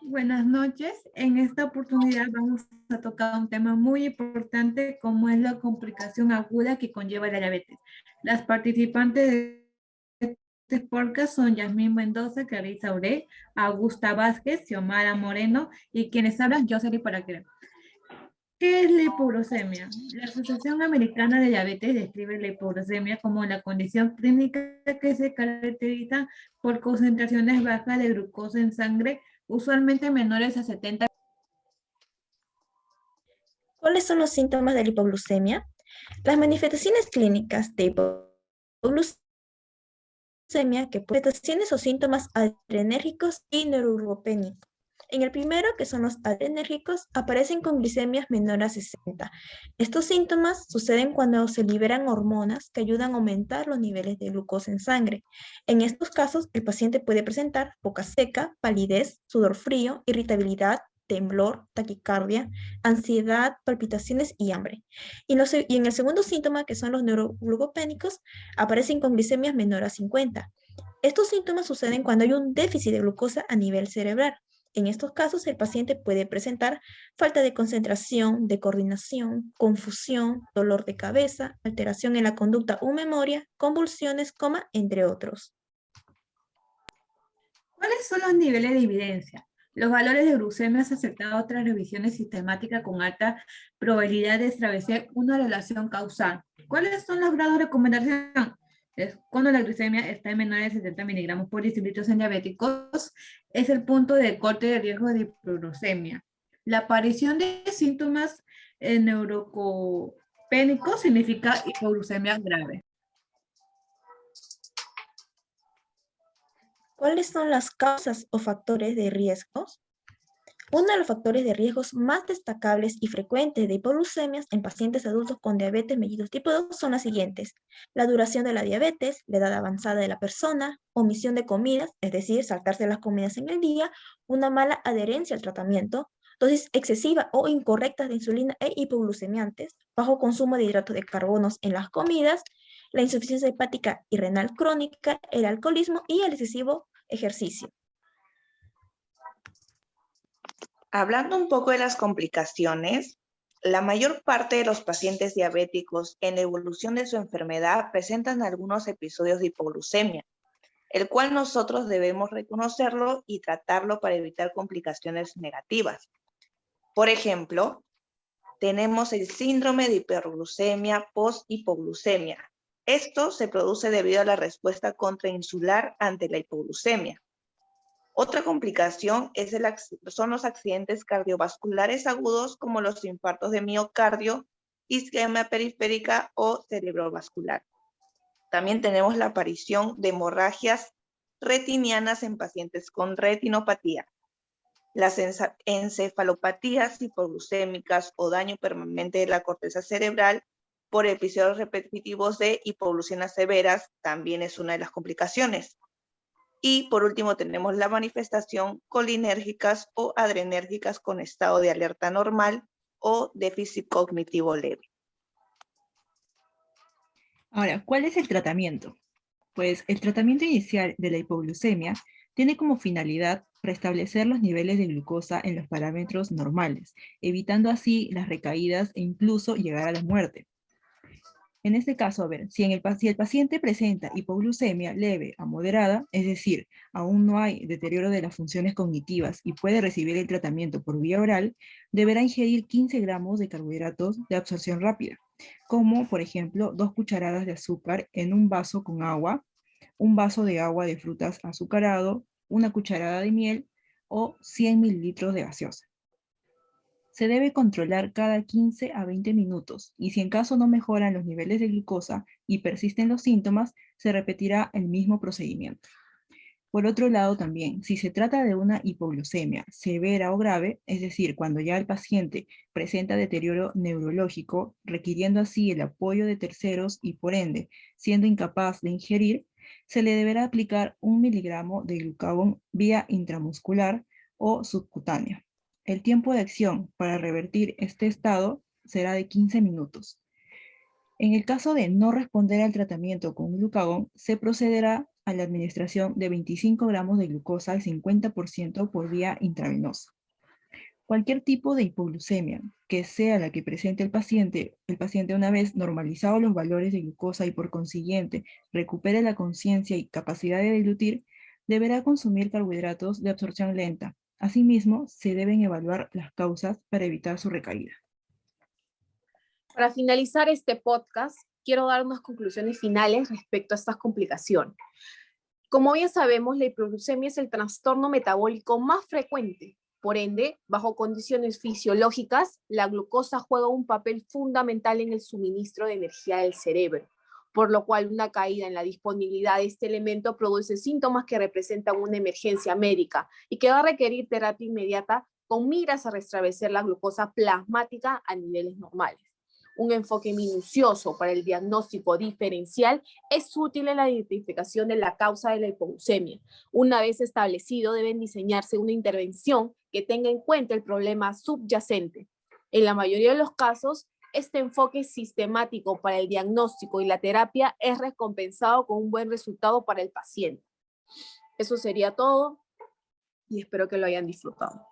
Buenas noches. En esta oportunidad vamos a tocar un tema muy importante como es la complicación aguda que conlleva la diabetes. Las participantes de este podcast son Yasmín Mendoza, Clarisa Auré, Augusta Vázquez, Xiomara Moreno y quienes hablan, Jocelyn Paraquera. ¿Qué es la hipoglucemia? La Asociación Americana de Diabetes describe la hipoglucemia como la condición clínica que se caracteriza por concentraciones bajas de glucosa en sangre, usualmente menores a 70. ¿Cuáles son los síntomas de la hipoglucemia? Las manifestaciones clínicas de hipoglucemia que manifestaciones o síntomas adrenérgicos y neurogropénicos. En el primero, que son los adrenérgicos, aparecen con glicemias menores a 60. Estos síntomas suceden cuando se liberan hormonas que ayudan a aumentar los niveles de glucosa en sangre. En estos casos, el paciente puede presentar boca seca, palidez, sudor frío, irritabilidad, temblor, taquicardia, ansiedad, palpitaciones y hambre. Y en el segundo síntoma, que son los neuroglucopénicos, aparecen con glicemias menores a 50. Estos síntomas suceden cuando hay un déficit de glucosa a nivel cerebral. En estos casos, el paciente puede presentar falta de concentración, de coordinación, confusión, dolor de cabeza, alteración en la conducta o memoria, convulsiones, coma, entre otros. ¿Cuáles son los niveles de evidencia? Los valores de glucemia se han aceptado otras revisiones sistemáticas con alta probabilidad de establecer una relación causal. ¿Cuáles son los grados de recomendación? Es cuando la glucemia está en menores de 70 miligramos por decilitro en diabéticos, es el punto de corte de riesgo de hipoglucemia. La aparición de síntomas neurocopénicos significa hipoglucemia grave. ¿Cuáles son las causas o factores de riesgos? Uno de los factores de riesgos más destacables y frecuentes de hipoglucemias en pacientes adultos con diabetes mellitus tipo 2 son las siguientes: la duración de la diabetes, la edad avanzada de la persona, omisión de comidas, es decir, saltarse las comidas en el día, una mala adherencia al tratamiento, dosis excesiva o incorrecta de insulina e hipoglucemiantes, bajo consumo de hidratos de carbonos en las comidas, la insuficiencia hepática y renal crónica, el alcoholismo y el excesivo ejercicio. Hablando un poco de las complicaciones, la mayor parte de los pacientes diabéticos en la evolución de su enfermedad presentan algunos episodios de hipoglucemia, el cual nosotros debemos reconocerlo y tratarlo para evitar complicaciones negativas. Por ejemplo, tenemos el síndrome de hiperglucemia post-hipoglucemia. Esto se produce debido a la respuesta contrainsular ante la hipoglucemia. Otra complicación son los accidentes cardiovasculares agudos como los infartos de miocardio, isquemia periférica o cerebrovascular. También tenemos la aparición de hemorragias retinianas en pacientes con retinopatía. Las encefalopatías hipoglucémicas o daño permanente de la corteza cerebral por episodios repetitivos de hipoglucemias severas también es una de las complicaciones. Y por último tenemos la manifestación colinérgicas o adrenérgicas con estado de alerta normal o déficit cognitivo leve. Ahora, ¿cuál es el tratamiento? Pues el tratamiento inicial de la hipoglucemia tiene como finalidad restablecer los niveles de glucosa en los parámetros normales, evitando así las recaídas e incluso llegar a la muerte. En este caso, a ver, si el paciente presenta hipoglucemia leve a moderada, es decir, aún no hay deterioro de las funciones cognitivas y puede recibir el tratamiento por vía oral, deberá ingerir 15 gramos de carbohidratos de absorción rápida, como por ejemplo 2 cucharadas de azúcar en un vaso con agua, un vaso de agua de frutas azucarado, una cucharada de miel o 100 mililitros de gaseosa. Se debe controlar cada 15 a 20 minutos y si en caso no mejoran los niveles de glucosa y persisten los síntomas, se repetirá el mismo procedimiento. Por otro lado también, si se trata de una hipoglucemia severa o grave, es decir, cuando ya el paciente presenta deterioro neurológico, requiriendo así el apoyo de terceros y por ende siendo incapaz de ingerir, se le deberá aplicar 1 miligramo de glucagón vía intramuscular o subcutánea. El tiempo de acción para revertir este estado será de 15 minutos. En el caso de no responder al tratamiento con glucagón, se procederá a la administración de 25 gramos de glucosa al 50% por vía intravenosa. Cualquier tipo de hipoglucemia, que sea la que presente el paciente una vez normalizados los valores de glucosa y por consiguiente recupere la conciencia y capacidad de deglutir, deberá consumir carbohidratos de absorción lenta. Asimismo, se deben evaluar las causas para evitar su recaída. Para finalizar este podcast, quiero dar unas conclusiones finales respecto a estas complicaciones. Como bien sabemos, la hipoglucemia es el trastorno metabólico más frecuente. Por ende, bajo condiciones fisiológicas, la glucosa juega un papel fundamental en el suministro de energía del cerebro, por lo cual una caída en la disponibilidad de este elemento produce síntomas que representan una emergencia médica y que va a requerir terapia inmediata con miras a restablecer la glucosa plasmática a niveles normales. Un enfoque minucioso para el diagnóstico diferencial es útil en la identificación de la causa de la hipoglucemia. Una vez establecido, deben diseñarse una intervención que tenga en cuenta el problema subyacente. En la mayoría de los casos, este enfoque sistemático para el diagnóstico y la terapia es recompensado con un buen resultado para el paciente. Eso sería todo y espero que lo hayan disfrutado.